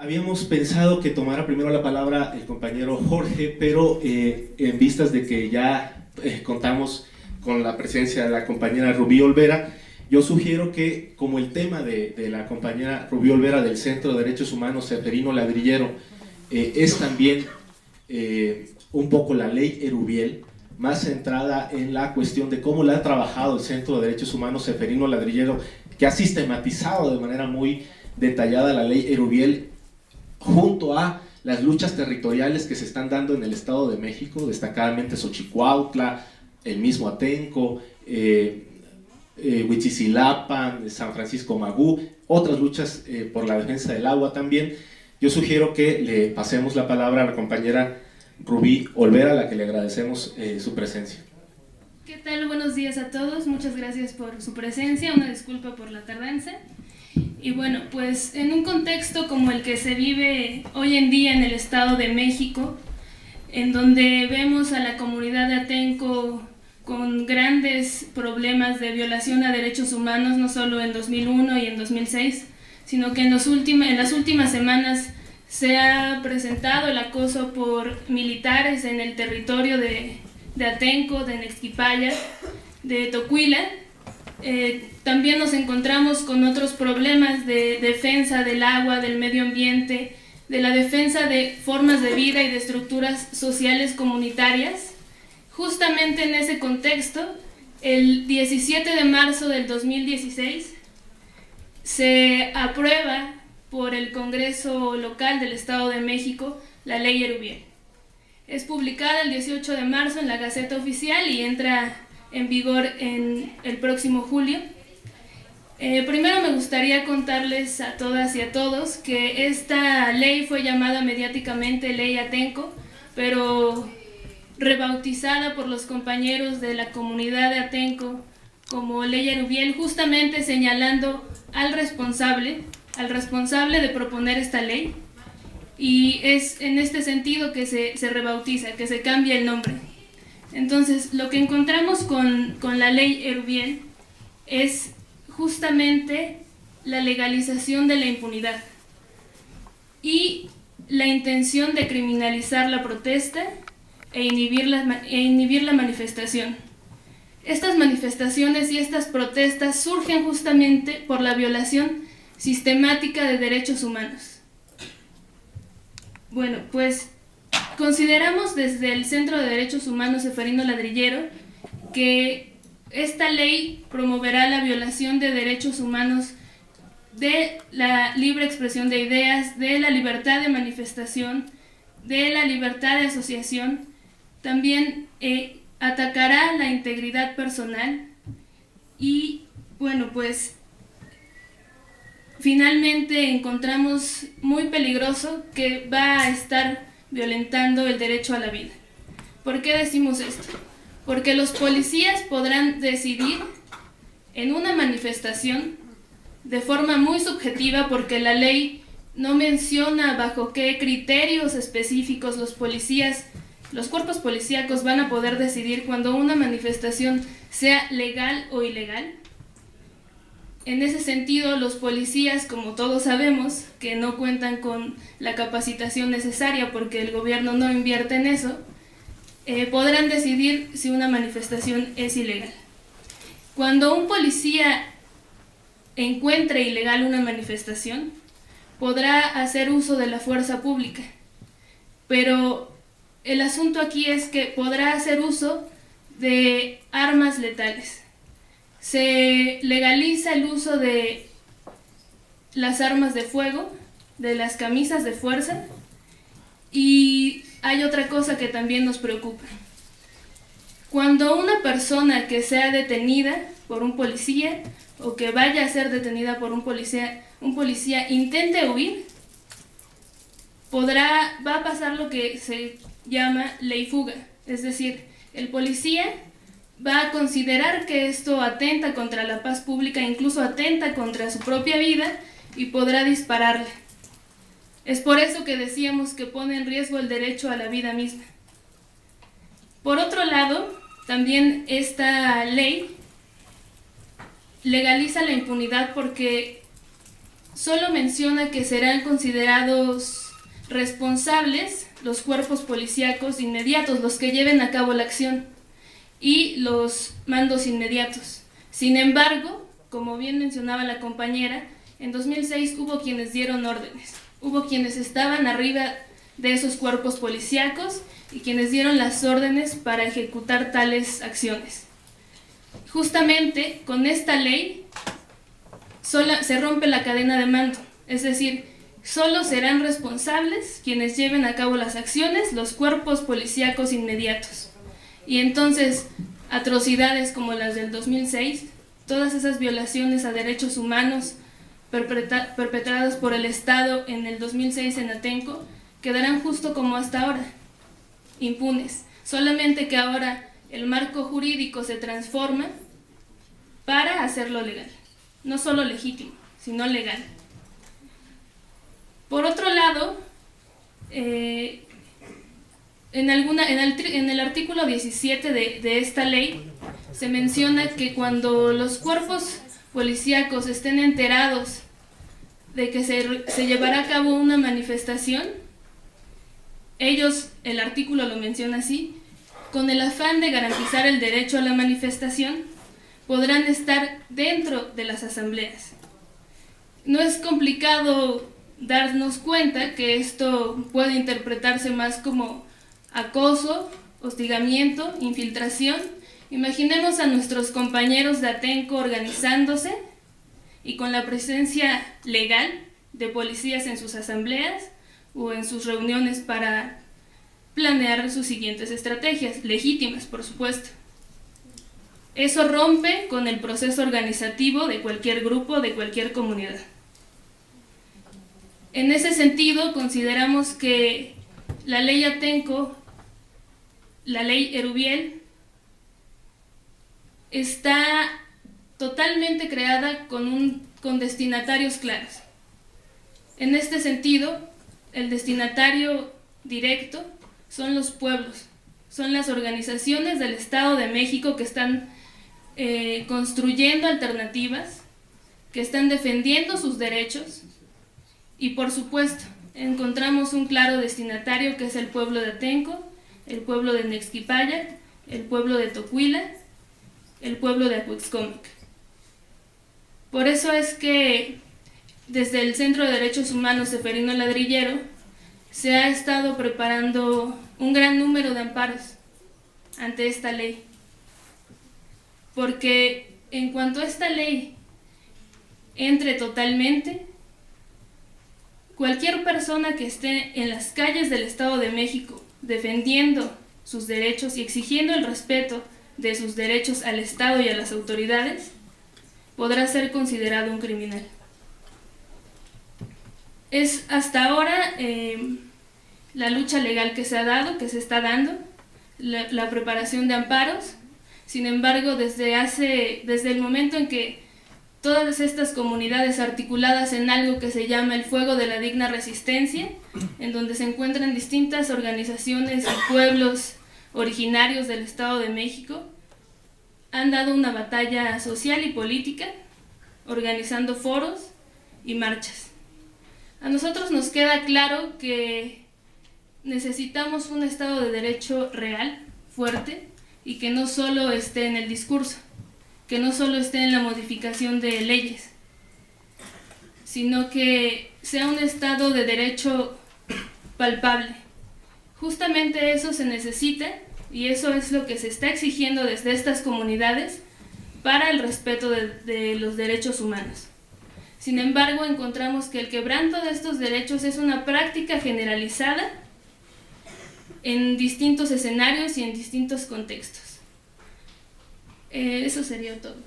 Habíamos pensado que tomara primero la palabra el compañero Jorge, pero en vistas de que ya contamos con la presencia de la compañera Rubí Olvera, yo sugiero que, como el tema de la compañera Rubí Olvera del Centro de Derechos Humanos Seferino Ladrillero es también un poco la ley Erubiel, más centrada en la cuestión de cómo la ha trabajado el Centro de Derechos Humanos Seferino Ladrillero, que ha sistematizado de manera muy detallada la ley Erubiel junto a las luchas territoriales que se están dando en el Estado de México, destacadamente Xochicuautla, el mismo Atenco, Huitzilapan, San Francisco Magú, otras luchas por la defensa del agua también. Yo sugiero que le pasemos la palabra a la compañera Rubí Olvera, a la que le agradecemos su presencia. ¿Qué tal? Buenos días a todos, muchas gracias por su presencia, una disculpa por la tardanza. Y bueno, pues en un contexto como el que se vive hoy en día en el Estado de México, en donde vemos a la comunidad de Atenco con grandes problemas de violación a derechos humanos, no solo en 2001 y en 2006, sino que en las últimas semanas se ha presentado el acoso por militares en el territorio de Atenco, de Nexquipaya, de Tocuila. También nos encontramos con otros problemas de defensa del agua, del medio ambiente, de la defensa de formas de vida y de estructuras sociales comunitarias. Justamente en ese contexto, el 17 de marzo del 2016 se aprueba por el Congreso Local del Estado de México la Ley Erubiel. Es publicada el 18 de marzo en la Gaceta Oficial y entra en vigor en el próximo julio. Primero me gustaría contarles a todas y a todos que esta ley fue llamada mediáticamente Ley Atenco, pero rebautizada por los compañeros de la comunidad de Atenco como Ley Erubiel, justamente señalando al responsable de proponer esta ley, y es en este sentido que se rebautiza, que se cambia el nombre. Entonces, lo que encontramos con la ley Erubiel es justamente la legalización de la impunidad y la intención de criminalizar la protesta e inhibir la manifestación. Estas manifestaciones y estas protestas surgen justamente por la violación sistemática de derechos humanos. Bueno, pues consideramos desde el Centro de Derechos Humanos Seferino Ladrillero que esta ley promoverá la violación de derechos humanos, de la libre expresión de ideas, de la libertad de manifestación, de la libertad de asociación. También atacará la integridad personal y, bueno, pues finalmente encontramos muy peligroso que va a estar violentando el derecho a la vida. ¿Por qué decimos esto? Porque los policías podrán decidir en una manifestación de forma muy subjetiva, porque la ley no menciona bajo qué criterios específicos los cuerpos policíacos van a poder decidir cuando una manifestación sea legal o ilegal. En ese sentido, los policías, como todos sabemos, que no cuentan con la capacitación necesaria porque el gobierno no invierte en eso, podrán decidir si una manifestación es ilegal. Cuando un policía encuentre ilegal una manifestación, podrá hacer uso de la fuerza pública, pero el asunto aquí es que podrá hacer uso de armas letales. Se legaliza el uso de las armas de fuego, de las camisas de fuerza, y hay otra cosa que también nos preocupa. Cuando una persona que sea detenida por un policía o que vaya a ser detenida por un policía intente huir, va a pasar lo que se llama ley fuga, es decir, el policía va a considerar que esto atenta contra la paz pública, incluso atenta contra su propia vida, y podrá dispararle. Es por eso que decíamos que pone en riesgo el derecho a la vida misma. Por otro lado, también esta ley legaliza la impunidad porque solo menciona que serán considerados responsables los cuerpos policíacos inmediatos, los que lleven a cabo la acción, y los mandos inmediatos. Sin embargo, como bien mencionaba la compañera, en 2006 hubo quienes dieron órdenes, hubo quienes estaban arriba de esos cuerpos policíacos y quienes dieron las órdenes para ejecutar tales acciones. Justamente con esta ley se rompe la cadena de mando, es decir, solo serán responsables quienes lleven a cabo las acciones, los cuerpos policíacos inmediatos. Y entonces, atrocidades como las del 2006, todas esas violaciones a derechos humanos perpetradas por el Estado en el 2006 en Atenco, quedarán justo como hasta ahora, impunes. Solamente que ahora el marco jurídico se transforma para hacerlo legal. No solo legítimo, sino legal. Por otro lado, en el artículo 17 de esta ley se menciona que cuando los cuerpos policíacos estén enterados de que se llevará a cabo una manifestación, ellos, el artículo lo menciona así, con el afán de garantizar el derecho a la manifestación, podrán estar dentro de las asambleas. No es complicado darnos cuenta que esto puede interpretarse más como acoso, hostigamiento, infiltración. Imaginemos a nuestros compañeros de Atenco organizándose y con la presencia legal de policías en sus asambleas o en sus reuniones para planear sus siguientes estrategias, legítimas, por supuesto. Eso rompe con el proceso organizativo de cualquier grupo, de cualquier comunidad. En ese sentido, consideramos que la ley Atenco, la ley Erubiel, está totalmente creada con destinatarios claros. En este sentido, el destinatario directo son los pueblos, son las organizaciones del Estado de México que están construyendo alternativas, que están defendiendo sus derechos, y por supuesto encontramos un claro destinatario que es el pueblo de Atenco, el pueblo de Nexquipaya, el pueblo de Tocuila, el pueblo de Acuixcómic. Por eso es que desde el Centro de Derechos Humanos Seferino Ladrillero se ha estado preparando un gran número de amparos ante esta ley, porque en cuanto esta ley entre totalmente, cualquier persona que esté en las calles del Estado de México defendiendo sus derechos y exigiendo el respeto de sus derechos al Estado y a las autoridades, podrá ser considerado un criminal. Es hasta ahora la lucha legal que se ha dado, que se está dando, la preparación de amparos. Sin embargo, desde el momento en que todas estas comunidades articuladas en algo que se llama el Fuego de la Digna Resistencia, en donde se encuentran distintas organizaciones y pueblos originarios del Estado de México, han dado una batalla social y política, organizando foros y marchas. A nosotros nos queda claro que necesitamos un Estado de Derecho real, fuerte, y que no solo esté en el discurso, que no solo esté en la modificación de leyes, sino que sea un Estado de Derecho palpable. Justamente eso se necesita y eso es lo que se está exigiendo desde estas comunidades para el respeto de los derechos humanos. Sin embargo, encontramos que el quebranto de estos derechos es una práctica generalizada en distintos escenarios y en distintos contextos. Eso sería todo.